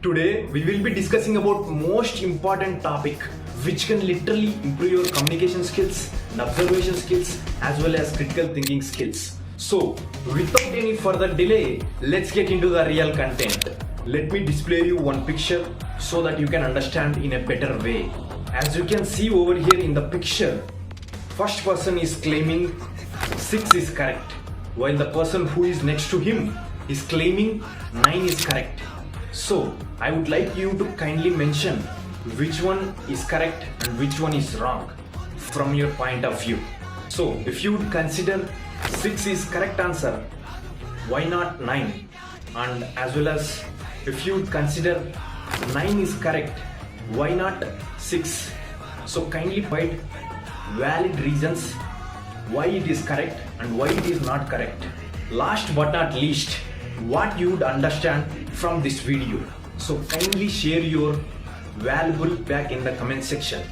Today we will be discussing about most important topic which can literally improve your communication skills and observation skills as well as critical thinking skills. So without any further delay, let's get into the real content. Let me display you one picture so that you can understand in a better way. As you can see over here in the picture, first person is claiming 6 is correct, while the person who is next to him is claiming 9 is correct. So I would like you to kindly mention which one is correct and which one is wrong from your point of view. So if you would consider 6 is correct answer, why not 9? And as well as if you would consider 9 is correct, why not 6? So kindly provide valid reasons why it is correct and why it is not correct. Last but not least, what you would understand from this video. So kindly share your valuable feedback in the comment section.